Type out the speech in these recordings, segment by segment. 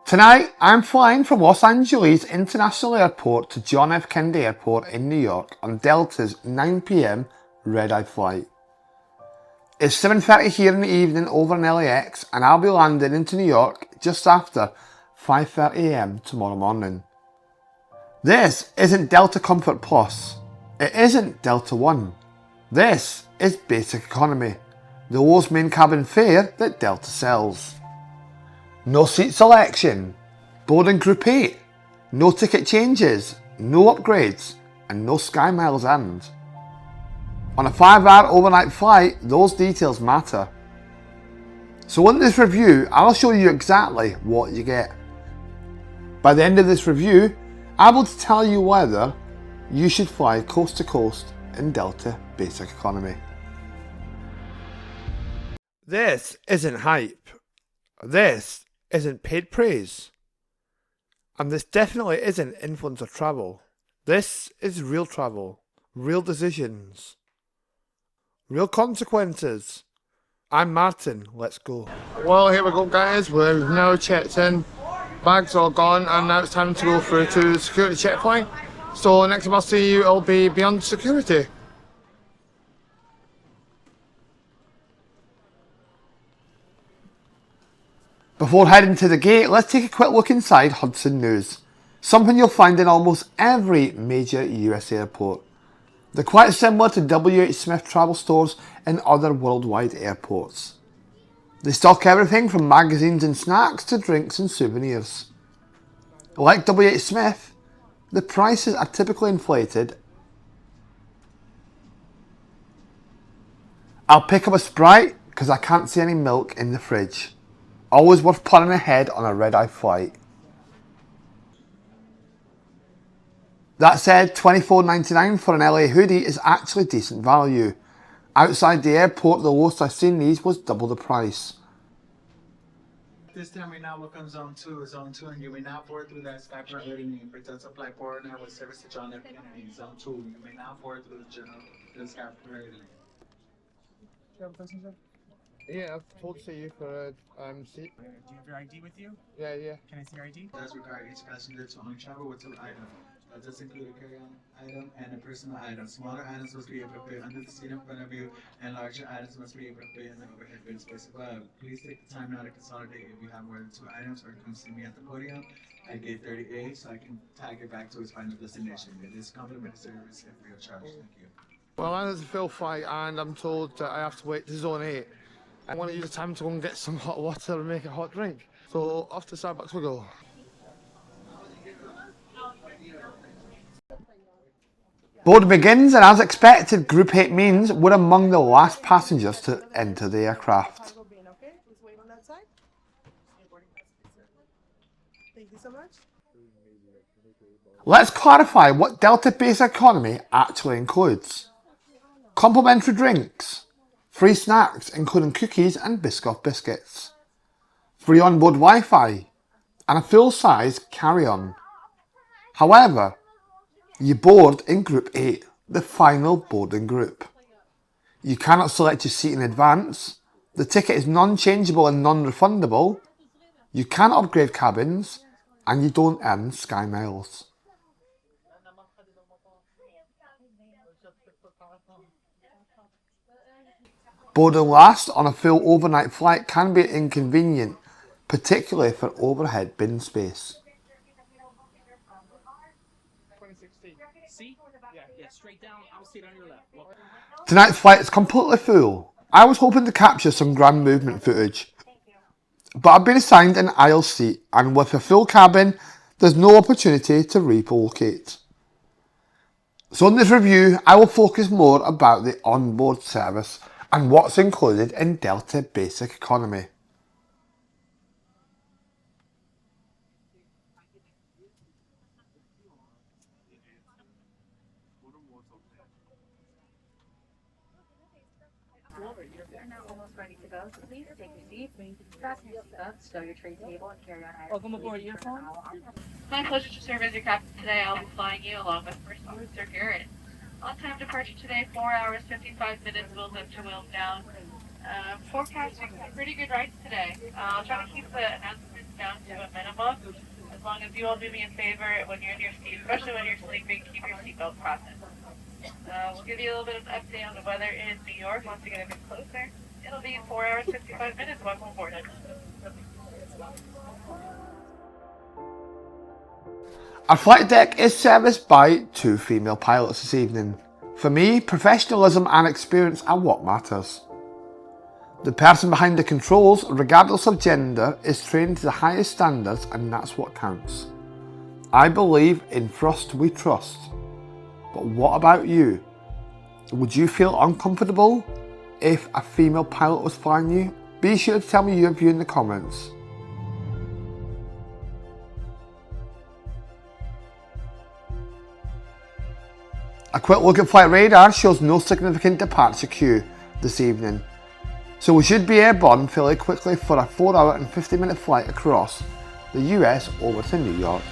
Tonight, I'm flying from Los Angeles International Airport to John F. Kennedy Airport in New York on Delta's 9 p.m. red-eye flight. It's 7:30 here in the evening over in LAX and I'll be landing into New York just after 5:30 a.m. tomorrow morning. This isn't Delta Comfort Plus. It isn't Delta One. This is Basic Economy, the lowest main cabin fare that Delta sells. No seat selection, boarding Group 8, no ticket changes, no upgrades, and no Sky Miles earned. On a 5-hour overnight flight, those details matter. So in this review, I'll show you exactly what you get. By the end of this review, I'm able to tell you whether you should fly coast to coast in Delta Basic Economy. This isn't hype. This isn't paid praise. And this definitely isn't influencer travel. This is real travel, real decisions, real consequences. I'm Martin, let's go. Well, here we go guys, we've now checked in, bags all gone, and now it's time to go through to the security checkpoint. So next time I'll see you, I'll be beyond security. Before heading to the gate, let's take a quick look inside Hudson News. Something you'll find in almost every major US airport. They're quite similar to W.H. Smith travel stores in other worldwide airports. They stock everything from magazines and snacks to drinks and souvenirs. Like W.H. Smith, the prices are typically inflated. I'll pick up a Sprite because I can't see any milk in the fridge. Always worth planning ahead on a red-eye flight. That said, $24.99 for an LA hoodie is actually decent value. Outside the airport, the lowest I've seen these was double the price. This time right now, what comes zone 2 is zone 2, and you may not board through that sky priority for Delta Flight 4 now with service to John F. Kennedy. Zone 2, you may not board through the sky priority. Do you have a question, sir? Yeah, I've told to see you for a seat. Do you have your ID with you? Yeah. Can I see your ID? It does require each passenger to only travel with 2 items. That does include a carry-on item and a personal item. Smaller items must be appropriate under the seat in front of you, and larger items must be appropriate in the overhead bin space above. Please take the time now to consolidate if you have more than 2 items, or come see me at the podium at gate 38 so I can tag it back to its final destination. It is complimentary service and free of charge. Thank you. Well, I'm at the Phil flight and I'm told that I have to wait to zone 8. I want to use the time to go and get some hot water and make a hot drink. So off to Starbucks we go. Boarding begins, and as expected, Group 8 means we're among the last passengers to enter the aircraft. Thank you so much. Let's clarify what Delta Basic Economy actually includes. Complimentary drinks, free snacks including cookies and Biscoff biscuits, free onboard Wi-Fi, and a full-size carry-on. However, you board in Group 8, the final boarding group. You cannot select your seat in advance, the ticket is non-changeable and non-refundable, you can't upgrade cabins, and you don't earn Sky Miles. Boarding last on a full overnight flight can be inconvenient, particularly for overhead bin space. Tonight's flight is completely full. I was hoping to capture some grand movement footage, but I've been assigned an aisle seat, and with a full cabin, there's no opportunity to relocate. So in this review, I will focus more about the onboard service and what's included in Delta Basic Economy. You're now almost ready to go, so please take your seat, fasten your seatbelt, stow your tray table, and carry on items. Welcome aboard your phone. My pleasure to serve as your captain today. I'll be flying you along with First Officer Garrett. On-time departure today, 4 hours, 55 minutes, wheels up to wheels down. Forecasting some pretty good rides today. I'll try to keep the announcements down to a minimum. As long as you all do me a favor when you're in your seat, especially when you're sleeping, keep your seatbelt fastened. We'll give you a little bit of an update on the weather in New York once we get a bit closer. It'll be 4 hours, 55 minutes once we're boarded. Our flight deck is serviced by 2 female pilots this evening. For me, professionalism and experience are what matters. The person behind the controls, regardless of gender, is trained to the highest standards, and that's what counts. I believe in thrust we trust. But what about you? Would you feel uncomfortable if a female pilot was flying you? Be sure to tell me your view in the comments. A quick look at flight radar shows no significant departure queue this evening, so we should be airborne fairly quickly for a 4-hour and 50-minute flight across the US over to New York.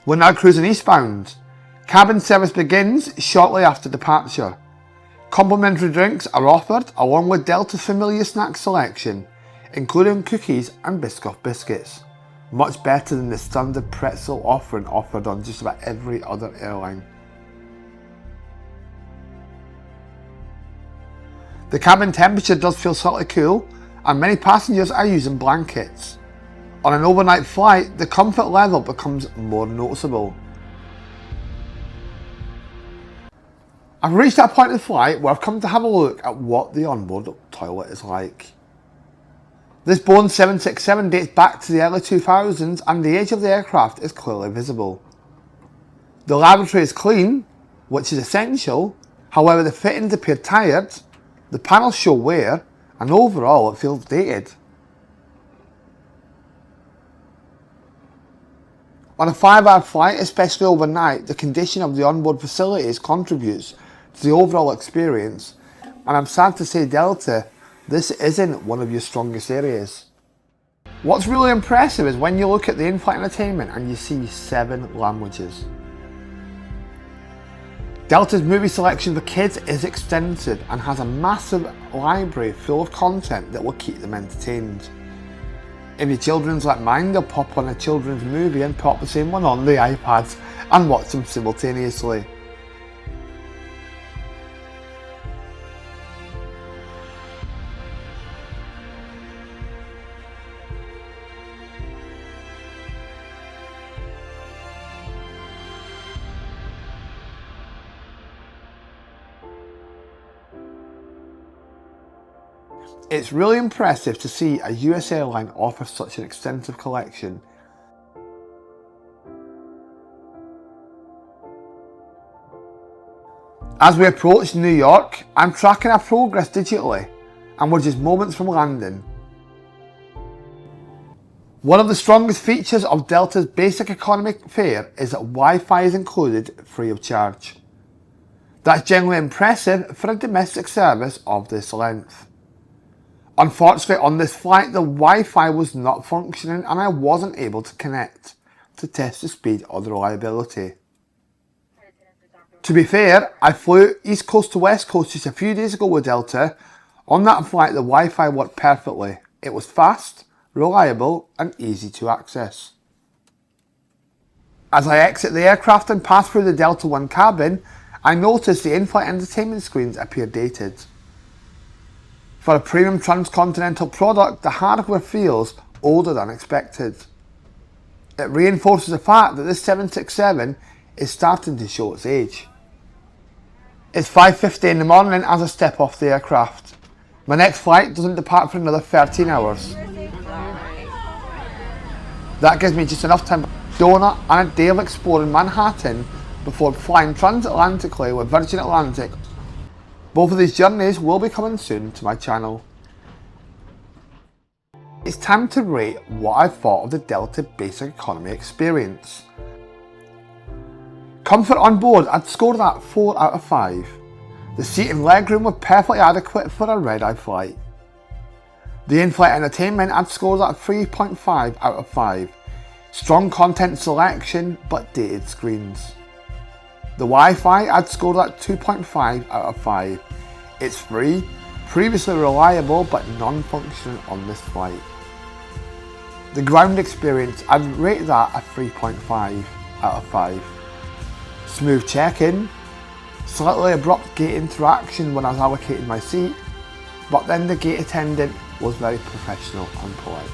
We're now cruising eastbound. Cabin service begins shortly after departure. Complimentary drinks are offered along with Delta's familiar snack selection, including cookies and Biscoff biscuits. Much better than the standard pretzel offering offered on just about every other airline. The cabin temperature does feel slightly cool, and many passengers are using blankets. On an overnight flight, the comfort level becomes more noticeable. I've reached that point in the flight where I've come to have a look at what the onboard toilet is like. This Boeing 767 dates back to the early 2000s, and the age of the aircraft is clearly visible. The lavatory is clean, which is essential. However, the fittings appear tired, the panels show wear, and overall it feels dated. On a 5-hour flight, especially overnight, the condition of the onboard facilities contributes to the overall experience, and I'm sad to say, Delta, this isn't one of your strongest areas. What's really impressive is when you look at the Inflight Entertainment and you see 7 languages. Delta's movie selection for kids is extensive and has a massive library full of content that will keep them entertained. If your children's like mine, they'll pop on a children's movie and pop the same one on the iPads and watch them simultaneously. It's really impressive to see a US airline offer such an extensive collection. As we approach New York, I'm tracking our progress digitally, and we're just moments from landing. One of the strongest features of Delta's basic economy fare is that Wi-Fi is included free of charge. That's generally impressive for a domestic service of this length. Unfortunately, on this flight, the Wi-Fi was not functioning and I wasn't able to connect to test the speed or the reliability. To be fair, I flew East Coast to West Coast just a few days ago with Delta. On that flight, the Wi-Fi worked perfectly. It was fast, reliable and easy to access. As I exit the aircraft and pass through the Delta One cabin, I noticed the in-flight entertainment screens appear dated. For a premium transcontinental product, the hardware feels older than expected. It reinforces the fact that this 767 is starting to show its age. It's 5:50 in the morning as I step off the aircraft. My next flight doesn't depart for another 13 hours. That gives me just enough time for donut and a day of exploring Manhattan before flying transatlantically with Virgin Atlantic. Both of these journeys will be coming soon to my channel. It's time to rate what I thought of the Delta Basic Economy experience. Comfort on board, I'd score that 4 out of 5. The seat and legroom were perfectly adequate for a red-eye flight. The in-flight entertainment, I'd score that 3.5 out of 5. Strong content selection, but dated screens. The Wi-Fi, I'd score that 2.5 out of 5. It's free, previously reliable, but non-functional on this flight. The ground experience, I'd rate that a 3.5 out of 5. Smooth check-in, slightly abrupt gate interaction when I was allocated my seat, but then the gate attendant was very professional and polite.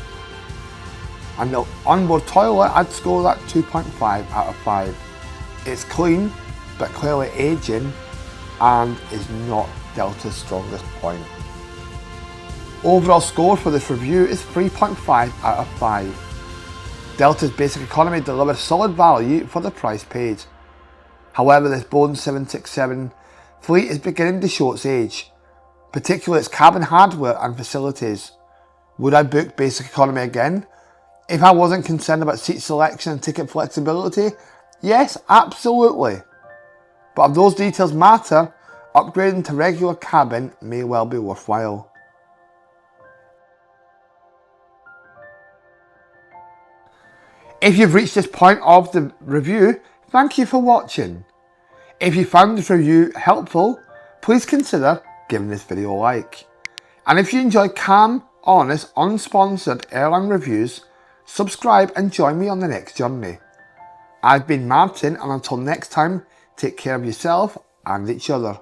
And the onboard toilet, I'd score that 2.5 out of 5. It's clean, but clearly aging, and is not Delta's strongest point. Overall score for this review is 3.5 out of 5. Delta's Basic Economy delivers solid value for the price paid. However, this Boeing 767 fleet is beginning to show its age, particularly its cabin hardware and facilities. Would I book Basic Economy again? If I wasn't concerned about seat selection and ticket flexibility, yes, absolutely. But if those details matter, upgrading to regular cabin may well be worthwhile. If you've reached this point of the review, thank you for watching. If you found this review helpful, please consider giving this video a like. And if you enjoy calm, honest, unsponsored airline reviews, subscribe and join me on the next journey. I've been Martin, and until next time, take care of yourself and each other.